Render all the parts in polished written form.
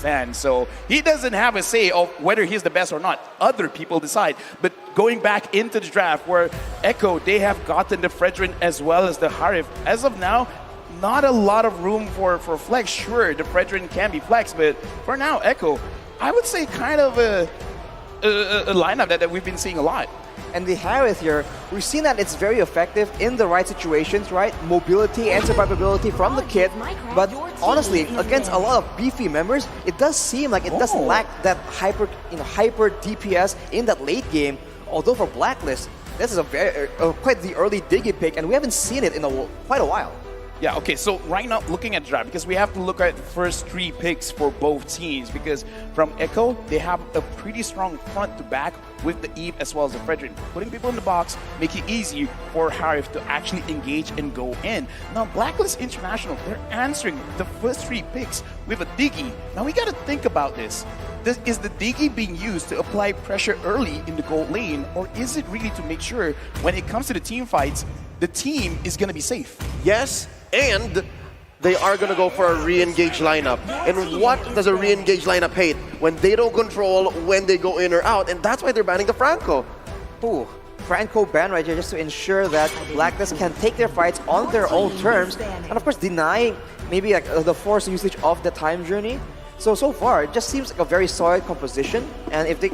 fan. So he doesn't have a say of whether he's the best or not. Other people decide. But going back into the draft where Echo, they have gotten the Fredrin as well as the Harif. As of now, not a lot of room for flex. Sure, the Fredrin can be flexed, but for now, Echo, I would say kind of a lineup that we've been seeing a lot. And the Harith here, we've seen that it's very effective in the right situations, right? Mobility and survivability from the kit. But honestly, against a lot of beefy members, it does seem like it does lack that hyper DPS in that late game. Although for Blacklist, this is a very quite the early Diggy pick, and we haven't seen it in quite a while. Yeah, okay, so right now, looking at the draft, because we have to look at the first 3 picks for both teams, because from Echo, they have a pretty strong front to back with the Eve as well as the Fredrin. Putting people in the box, make it easy for Harif to actually engage and go in. Now, Blacklist International, they're answering the first 3 picks with a Diggy. Now, we got to think about this. Is the Diggy being used to apply pressure early in the gold lane, or is it really to make sure when it comes to the team fights, the team is going to be safe? Yes, and they are going to go for a re-engage lineup. And what does a re-engage lineup hate? When they don't control when they go in or out, and that's why they're banning the Franco. Ooh, Franco ban right here just to ensure that Blacklist can take their fights on their own terms, and of course deny maybe like the forced usage of the time journey. So far, it just seems like a very solid composition, and if they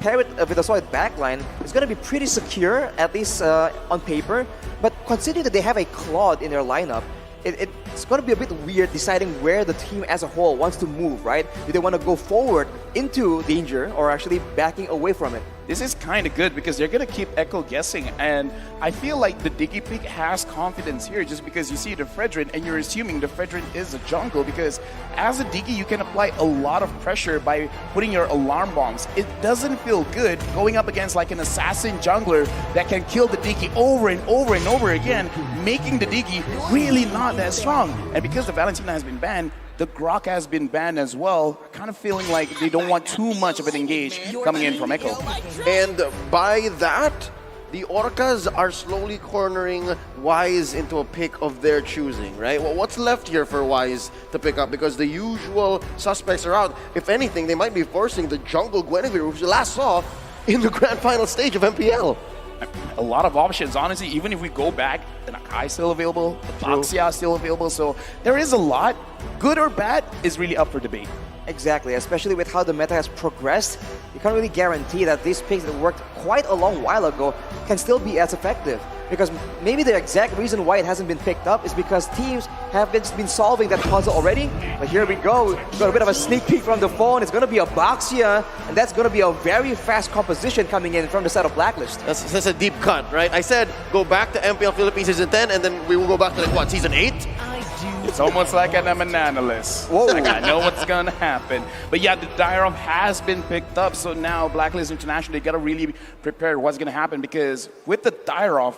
pair it with a solid backline, it's going to be pretty secure, at least on paper. But considering that they have a Claude in their lineup, it's going to be a bit weird deciding where the team as a whole wants to move, right? Do they want to go forward into danger or actually backing away from it? This is kind of good because they're going to keep Echo guessing, and I feel like the Diggy pick has confidence here just because you see the Fredrin and you're assuming the Fredrin is a jungle, because as a Diggy you can apply a lot of pressure by putting your alarm bombs. It doesn't feel good going up against like an assassin jungler that can kill the Diggy over and over and over again, making the Diggy really not that strong. And because the Valentina has been banned, the Grok has been banned as well, kind of feeling like they don't want too much of an engage coming in from Echo. And by that, the Orcas are slowly cornering Wise into a pick of their choosing, right? Well, what's left here for Wise to pick up? Because the usual suspects are out. If anything, they might be forcing the jungle Guinevere, which we last saw in the grand final stage of MPL. A lot of options, honestly. Even if we go back, the Nakai is still available, the Toxia is still available, so there is a lot. Good or bad is really up for debate. Exactly, especially with how the meta has progressed, you can't really guarantee that these picks that worked quite a long while ago can still be as effective. Because maybe the exact reason why it hasn't been picked up is because teams have been solving that puzzle already. But here we go, got a bit of a sneak peek from the phone. It's going to be a Boxia, and that's going to be a very fast composition coming in from the side of Blacklist. That's a deep cut, right? I said go back to MPL Philippines Season 10, and then we will go back to like what, Season 8? It's almost like I'm an analyst. Whoa. Like I know what's going to happen. But yeah, the Diarov has been picked up, so now Blacklist International, they got to really prepare what's going to happen, because with the Diarov,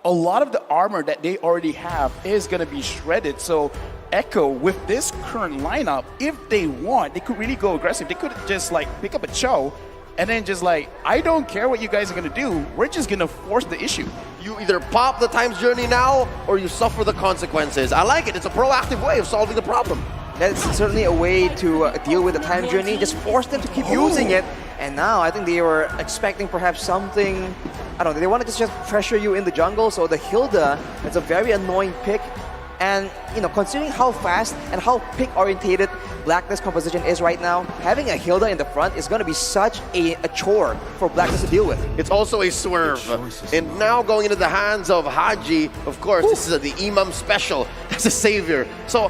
a lot of the armor that they already have is going to be shredded. So Echo, with this current lineup, if they want, they could really go aggressive. They could just like pick up a Cho and then just like, I don't care what you guys are going to do. We're just going to force the issue. You either pop the times journey now or you suffer the consequences. I like it. It's a proactive way of solving the problem. That's certainly a way to deal with the time journey. Just force them to keep using it. And now I think they were expecting perhaps something, I don't know, they wanted to just pressure you in the jungle. So the Hilda, it's a very annoying pick. And, you know, considering how fast and how pick-orientated Blacklist composition is right now, having a Hilda in the front is going to be such a chore for Blacklist to deal with. It's also a swerve. And now going into the hands of Haji, of course, this is the Imam special. That's a savior. So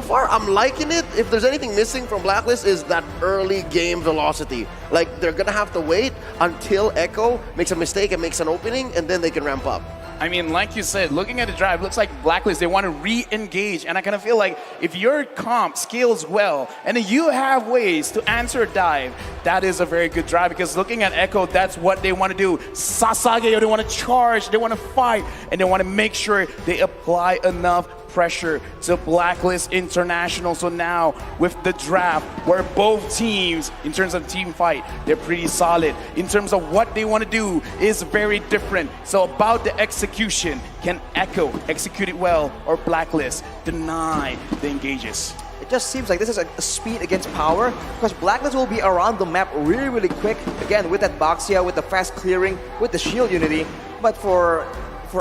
far, I'm liking it. If there's anything missing from Blacklist is that early game velocity. Like, they're going to have to wait until Echo makes a mistake and makes an opening, and then they can ramp up. I mean, like you said, looking at the drive, looks like Blacklist, they want to re-engage. And I kind of feel like if your comp scales well and you have ways to answer a dive, that is a very good drive, because looking at Echo, that's what they want to do. Sasage, they want to charge, they want to fight, and they want to make sure they apply enough pressure to Blacklist International. So now with the draft, where both teams, in terms of team fight, they're pretty solid. In terms of what they want to do is very different. So about the execution, can Echo execute it well, or Blacklist deny the engages? it just seems like this is a speed against power, because Blacklist will be around the map really, really quick. Again, with that Boxia, with the fast clearing, with the shield unity. But for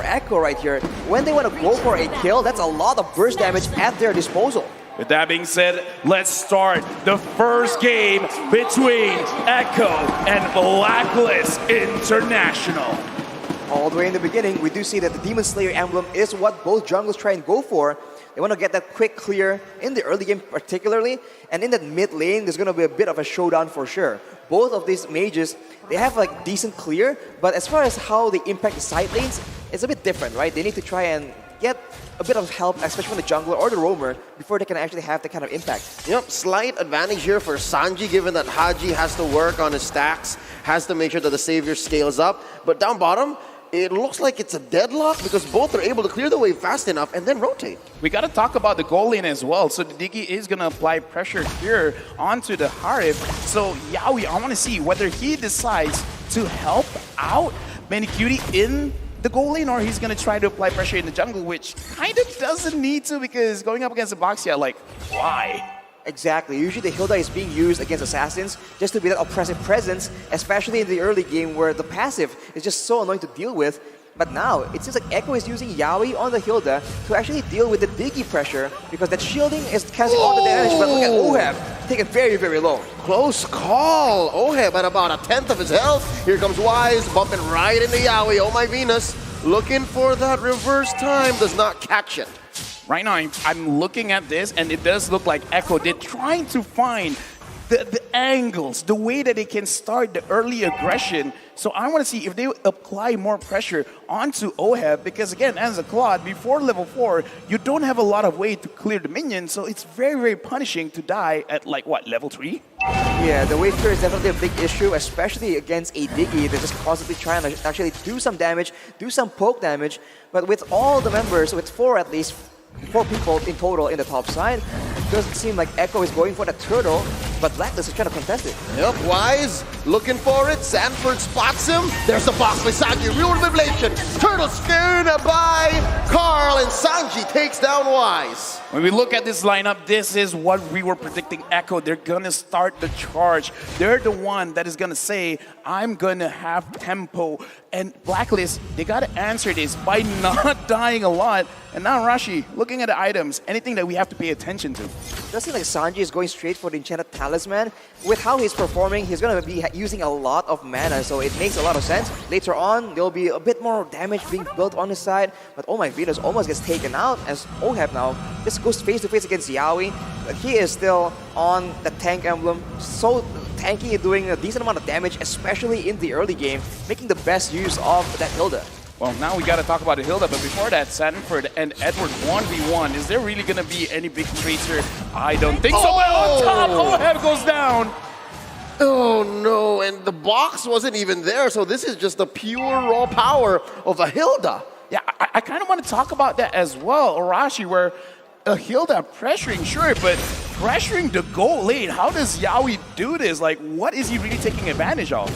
Echo right here, when they want to go for a kill, that's a lot of burst damage at their disposal. With that being said, let's start the first game between Echo and Blacklist International. All the way in the beginning, we do see that the Demon Slayer emblem is what both junglers try and go for. They want to get that quick clear in the early game particularly, and in that mid lane, there's going to be a bit of a showdown for sure. Both of these mages, they have like decent clear, but as far as how they impact the side lanes, it's a bit different, right? They need to try and get a bit of help, especially from the jungler or the roamer, before they can actually have that kind of impact. Yep, slight advantage here for Sanji, given that Haji has to work on his stacks, has to make sure that the Savior scales up. But down bottom, it looks like it's a deadlock because both are able to clear the wave fast enough and then rotate. We got to talk about the goal lane as well. So the Diggy is going to apply pressure here onto the Harif. So Yaoi, I want to see whether he decides to help out Manicutie in the goal lane, or he's going to try to apply pressure in the jungle, which kind of doesn't need to, because going up against the Boxia, like, why? Exactly. Usually the Hilda is being used against assassins just to be that oppressive presence, especially in the early game where the passive is just so annoying to deal with. But now, it seems like Echo is using Yaoi on the Hilda to actually deal with the Diggy pressure, because that shielding is casting all the damage. But look at Oheb, taken very, very low. Close call. Oheb at about 1/10 of his health. Here comes Wise, bumping right into Yaoi. Oh my Venus, looking for that reverse time, does not catch it. Right now, I'm looking at this, and it does look like Echo, they're trying to find the angles, the way that they can start the early aggression. So I want to see if they apply more pressure onto Oheb, because again, as a Claude, before level 4, you don't have a lot of way to clear the minions, so it's very, very punishing to die at like, what, level 3? Yeah, the wave clear is definitely a big issue, especially against a Diggy that's just constantly trying to actually do some damage, do some poke damage. But with all the members, with 4 at least, 4 people in total in the top side, it doesn't seem like Echo is going for the turtle, but Blacklist is trying to contest it. Yep, Wise looking for it. Sanford spots him. There's the box by Sanji. Real revelation. Turtle scared by Carl, and Sanji takes down Wise. When we look at this lineup, this is what we were predicting Echo. They're gonna start the charge. They're the one that is gonna say, I'm gonna have tempo. And Blacklist, they gotta answer this by not dying a lot. And now Rashi, looking at the items, anything that we have to pay attention to. It does seem like Sanji is going straight for the Enchanted Talisman. With how he's performing, he's going to be using a lot of mana, so it makes a lot of sense. Later on, there'll be a bit more damage being built on his side, but oh my Venus almost gets taken out as Oheb now just goes face to face against Yaoi. But he is still on the tank emblem, so tanky, doing a decent amount of damage, especially in the early game, making the best use of that Hilda. Well, now we got to talk about the Hilda, but before that, Sanford and Edward 1v1. Is there really going to be any big trades here? I don't think so. But on top, Oheb goes down. Oh no, and the box wasn't even there, so this is just the pure raw power of a Hilda. Yeah, I kind of want to talk about that as well, Arashi, where a Hilda pressuring, sure, but pressuring the goal lane, how does Yaoi do this? Like, what is he really taking advantage of?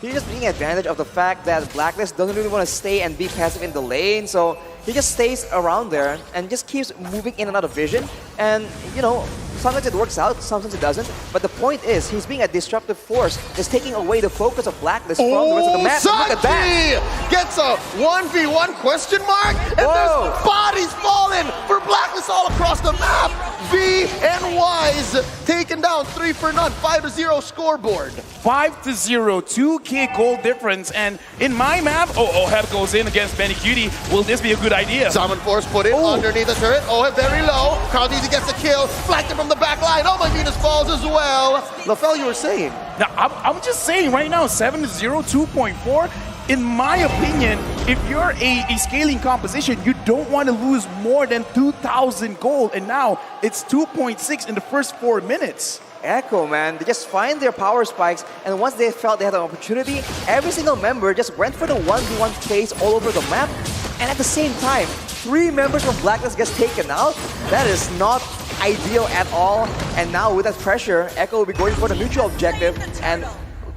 He's just taking advantage of the fact that Blacklist doesn't really want to stay and be passive in the lane, so he just stays around there and just keeps moving in and out of vision. And, you know, sometimes it works out, sometimes it doesn't. But the point is, he's being a disruptive force that's taking away the focus of Blacklist from the rest of the map. Sanji Look at that! gets a 1v1 question mark, and there's bodies falling for Blacklist all across the map. V and Wise taken down 3 for none, 5-0 scoreboard. 5-0, 2k goal difference, and in my map, Oheb goes in against Manicutie. Will this be a good idea? Summon Force put it underneath the turret. Oheb very low. Carl Deasy gets the kill, flanked it from the back line. Oh my Venus falls as well. LaFell, you were saying? Now, I'm just saying right now, 7-0, 2.4. In my opinion, if you're a scaling composition, you don't want to lose more than 2,000 gold, and now it's 2.6 in the first 4 minutes. Echo, man, they just find their power spikes, and once they felt they had an opportunity, every single member just went for the 1v1 plays all over the map, and at the same time, 3 members from Blacklist gets taken out. That is not ideal at all, and now with that pressure, Echo will be going for the neutral objective, and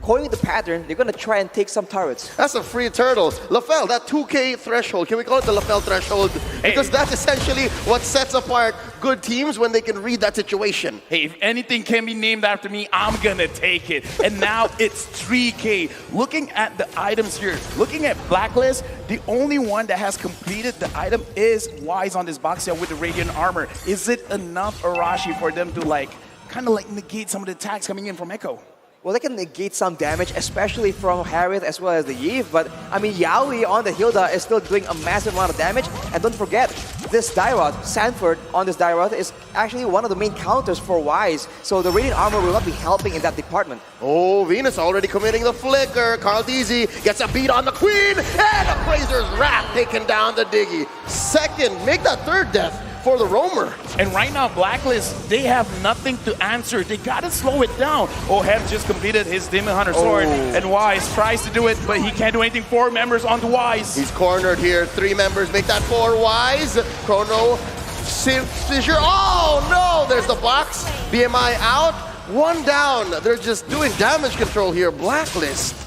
according to the pattern, they're going to try and take some turrets. That's a free turtles. LaFell, that 2K threshold, can we call it the LaFell threshold? Because that's essentially what sets apart good teams when they can read that situation. Hey, if anything can be named after me, I'm gonna take it. And now it's 3K. Looking at the items here, looking at Blacklist, the only one that has completed the item is Wise on this box set with the Radiant Armor. Is it enough, Arashi, for them to kind of negate some of the attacks coming in from Echo? Well, they can negate some damage, especially from Harith as well as the Eve. But, I mean, Yaoi on the Hilda is still doing a massive amount of damage. And don't forget, this Dyrod, Sanford on this Dyrod, is actually one of the main counters for Wise. So the Radiant Armor will not be helping in that department. Oh, Venus already committing the flicker. Carl Deasy gets a beat on the Queen. And Appraiser's Wrath taking down the Diggy. Second, make that third death for the Roamer. And right now, Blacklist, they have nothing to answer. They gotta slow it down. Oheb just completed his Demon Hunter sword, and Wise tries to do it, but he can't do anything. 4 members on the Wise. He's cornered here. 3 members make that 4 Wise. Chrono, Fissure. Oh no, there's the box. BMI out. 1 down. They're just doing damage control here. Blacklist.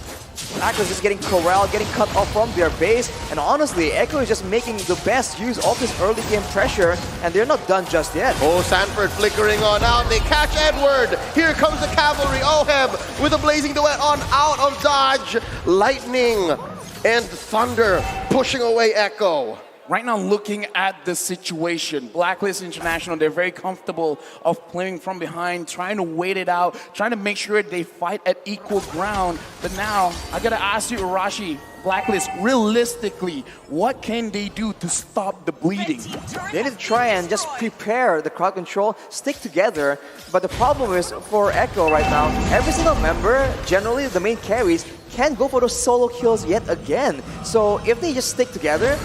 Blacklist is getting corralled, getting cut off from their base, and honestly, Echo is just making the best use of this early game pressure, and they're not done just yet. Oh, Sanford flickering on out. They catch Edward. Here comes the cavalry. Oheb with a blazing duet on out of dodge. Lightning and thunder pushing away Echo. Right now, looking at the situation, Blacklist International, they're very comfortable of playing from behind, trying to wait it out, trying to make sure they fight at equal ground. But now, I gotta ask you, Arashi, Blacklist, realistically, what can they do to stop the bleeding? They need to try and just prepare the crowd control, stick together. But the problem is, for Echo right now, every single member, generally the main carries, can't go for those solo kills yet again. So if they just stick together,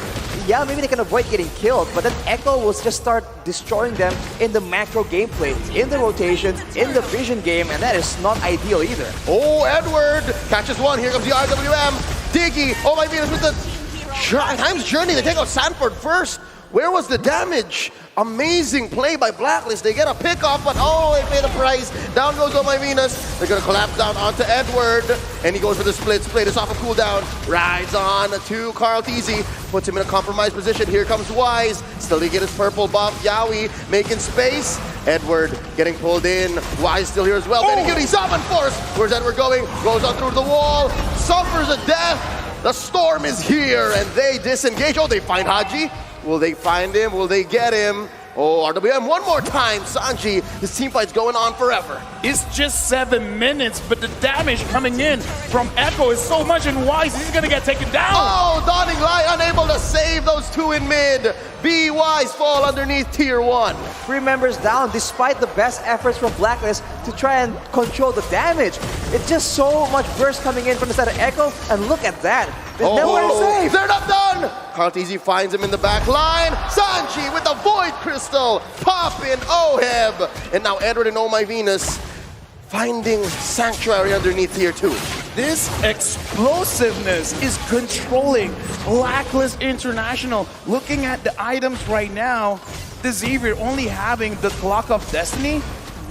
yeah, maybe they can avoid getting killed, but then Echo will just start destroying them in the macro gameplay, in the rotations, in the vision game, and that is not ideal either. Oh, Edward catches one. Here comes the RWM. Diggy, oh my Venus with the Time's Journey. They take out Sanford first. Where was the damage? Amazing play by Blacklist. They get a pick off, but oh, they pay the price. Down goes Oh My Venus. They're gonna collapse down onto Edward, and he goes for the split. Split is off a cooldown. Rides on to Carl Teasy. Puts him in a compromised position. Here comes Wise. Still he get his purple buff. Yaoi making space. Edward getting pulled in. Wise still here as well. Very good. He's up on force. Where's Edward going? Goes on through the wall. Suffers a death. The storm is here, and they disengage. Oh, they find Haji. Will they find him? Will they get him? Oh, RWM one more time. Sanji, this team fight's going on forever. It's just 7 minutes, but the damage coming in from Echo is so much, and Wise, he's gonna get taken down. Oh, Dawning Light unable to save those 2 in mid. Be Wise fall underneath tier 1. 3 members down despite the best efforts from Blacklist to try and control the damage. It's just so much burst coming in from the side of Echo, and look at that. There's nowhere to save. They're not done. Carteasy finds him in the back line. Sanji with the Void Crystal. Pop in Oheb. And now Edward and Oh My Venus finding sanctuary underneath tier 2. This explosiveness is controlling Blacklist International. Looking at the items right now, the Xavier only having the Clock of Destiny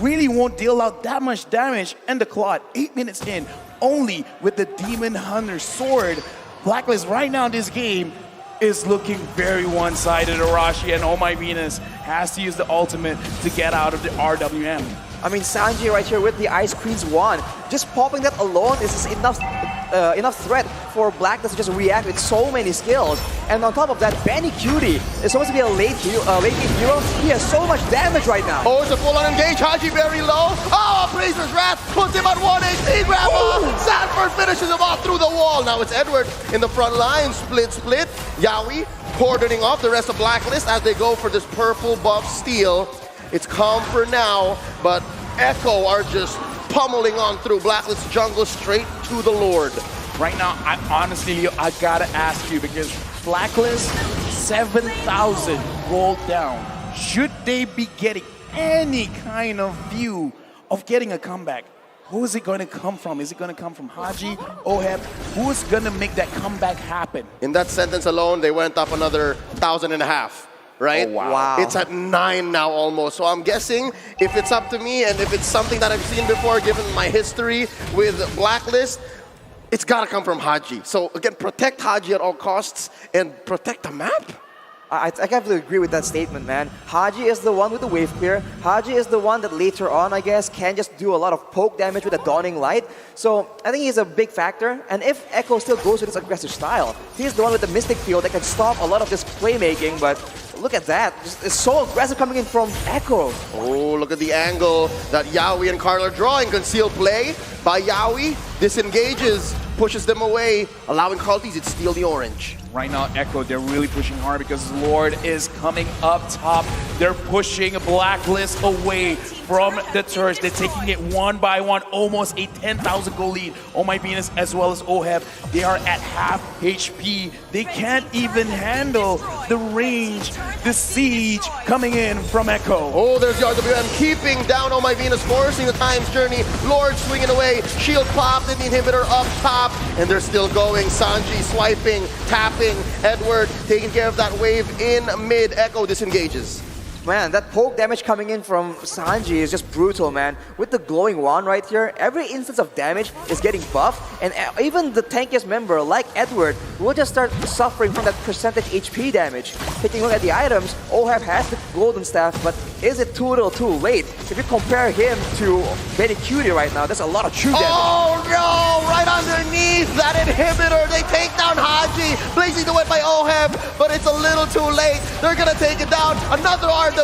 really won't deal out that much damage. And the Clot, 8 minutes in, only with the Demon Hunter sword. Blacklist right now in this game is looking very one-sided. Arashi and Oh My Venus has to use the ultimate to get out of the RWM. I mean, Sanji right here with the Ice Queen's wand. Just popping that alone is enough threat for Blacklist to just react with so many skills. And on top of that, Benny Cutie is supposed to be a late game hero. He has so much damage right now. Oh, it's a full-on engage. Haji very low. Oh, Appraiser's Wrath puts him at 1 HP. Grandma! Sanford finishes him off through the wall. Now it's Edward in the front line. Split. Yaoi cordoning off the rest of Blacklist as they go for this purple buff steal. It's calm for now, but Echo are just pummeling on through Blacklist jungle straight to the Lord. Right now, I honestly, I gotta ask you, because Blacklist, 7,000 rolled down. Should they be getting any kind of view of getting a comeback? Who is it going to come from? Is it going to come from Haji, Oheb? Who is going to make that comeback happen? In that sentence alone, they went up another 1,500, right? Oh, wow. Wow. It's at 9 now almost. So I'm guessing if it's up to me and if it's something that I've seen before, given my history with Blacklist, it's got to come from Haji. So again, protect Haji at all costs and protect the map. I have to agree with that statement, man. Haji is the one with the wave clear. Haji is the one that later on, I guess, can just do a lot of poke damage with the Dawning Light. So I think he's a big factor. And if Echo still goes with his aggressive style, he's the one with the Mystic Field that can stop a lot of this playmaking. But look at that. It's so aggressive coming in from Echo. Oh, look at the angle that Yaoi and Carl are drawing. Concealed play by Yaoi. Disengages, pushes them away, allowing Carl to steal the orange. Right now, Echo, they're really pushing hard because Lord is coming up top. They're pushing Blacklist away from the turrets. They're taking it one by one, almost a 10,000 goal lead. Oh my Venus, as well as Oheb, they are at half HP. They can't even handle the range, the siege coming in from Echo. Oh, there's the RWM keeping down Oh My Venus, forcing the Time's Journey. Lord swinging away, shield popped, and the inhibitor up top, and they're still going. Sanji swiping, tapping, Edward taking care of that wave in mid. Echo disengages. Man, that poke damage coming in from Sanji is just brutal, man. With the glowing wand right here, every instance of damage is getting buffed, and even the tankiest member, like Edward, will just start suffering from that percentage HP damage. Taking a look at the items, Oheb has the golden staff, but is it too little too late? If you compare him to Benny Cutie right now, that's a lot of true damage. Oh no! Right underneath that inhibitor, they take down Haji, blazing the way by Oheb, but it's a little too late. They're gonna take it down. Another RWM.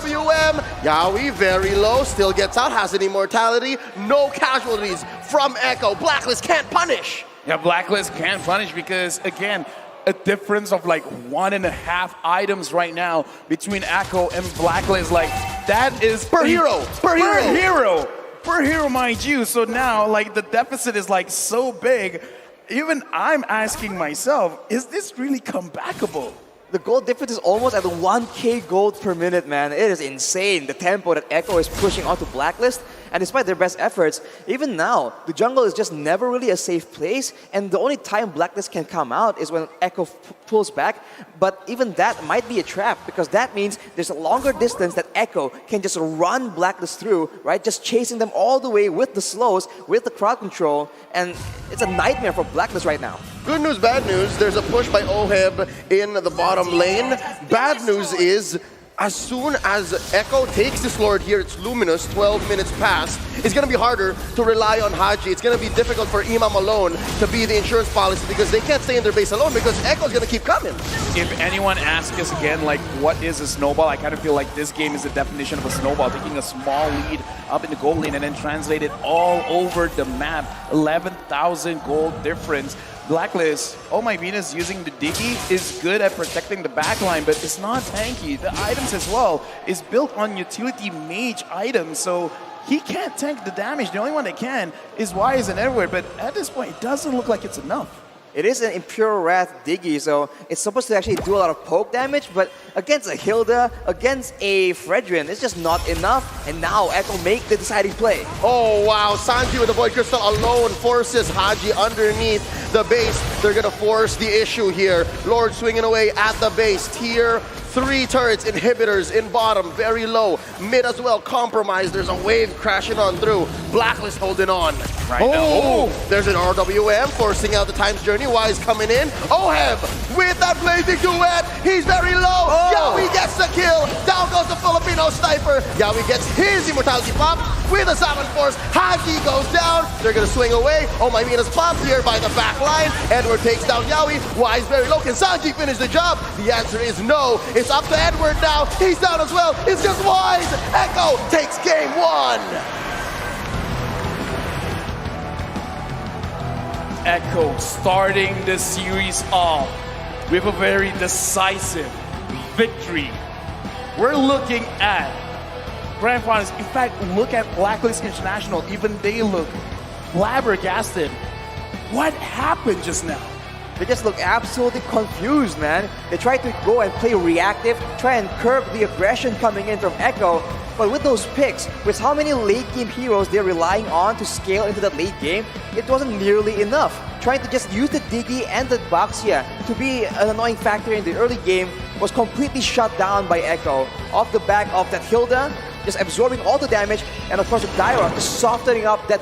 Yaoi very low, still gets out, has an immortality. No casualties from Echo. Blacklist can't punish. Yeah, Blacklist can't punish because, again, a difference of like 1.5 items right now between Echo and Blacklist. Like, that is... Per hero! Per hero, mind you. So now, like, the deficit is like so big. Even I'm asking myself, is this really comebackable? The gold difference is almost at 1k gold per minute, man. It is insane, the tempo that Echo is pushing onto Blacklist. And despite their best efforts, even now, the jungle is just never really a safe place. And the only time Blacklist can come out is when Echo pulls back. But even that might be a trap, because that means there's a longer distance that Echo can just run Blacklist through, right? Just chasing them all the way with the slows, with the crowd control. And it's a nightmare for Blacklist right now. Good news, bad news. There's a push by Oheb in the bottom lane. Bad news is, as soon as Echo takes this Lord here, it's Luminous, 12 minutes past, it's going to be harder to rely on Haji. It's going to be difficult for Imam alone to be the insurance policy because they can't stay in their base alone because Echo's going to keep coming. If anyone asks us again, like, what is a snowball? I kind of feel like this game is the definition of a snowball, taking a small lead up in the gold lane and then translate it all over the map. 11,000 gold difference. Blacklist, oh my Venus, using the Diggy is good at protecting the backline, but it's not tanky. The items as well is built on utility mage items, so he can't tank the damage. The only one that can is Wise and Edward, but at this point, it doesn't look like it's enough. It is an Imperial Wrath Diggy, so it's supposed to actually do a lot of poke damage, but against a Hilda, against a Fredrin, it's just not enough, and now Echo make the deciding play. Oh wow, Sanji with the Void Crystal alone forces Haji underneath the base. They're gonna force the issue here. Lord swinging away at the base. Tier 3 turrets, inhibitors in bottom, very low. Mid as well, compromised. There's a wave crashing on through. Blacklist holding on. Right now. There's an RWM forcing out the Time's Journey. Wise coming in. Oheb with that blazing duet. He's very low. Yaoi gets the kill. Down goes the Filipino sniper. Yaoi gets his immortality pop with a Salmon Force. Haji goes down. They're going to swing away. Oh my Venus popped here by the back line. Edward takes down Yaoi. Wise very low. Can Sanji finish the job? The answer is no. It's up to Edward now. He's down as well. It's just Wise. Echo takes game 1. Echo starting the series off with a very decisive victory. We're looking at Grand Finals. In fact, look at Blacklist International. Even they look flabbergasted. What happened just now? They just look absolutely confused, man. They try to go and play reactive, try and curb the aggression coming in from Echo. But with those picks, with how many late game heroes they're relying on to scale into that late game, it wasn't nearly enough. Trying to just use the Diggy and the Baxia to be an annoying factor in the early game was completely shut down by Echo off the back of that Hilda, just absorbing all the damage, and of course the Dyra just softening up that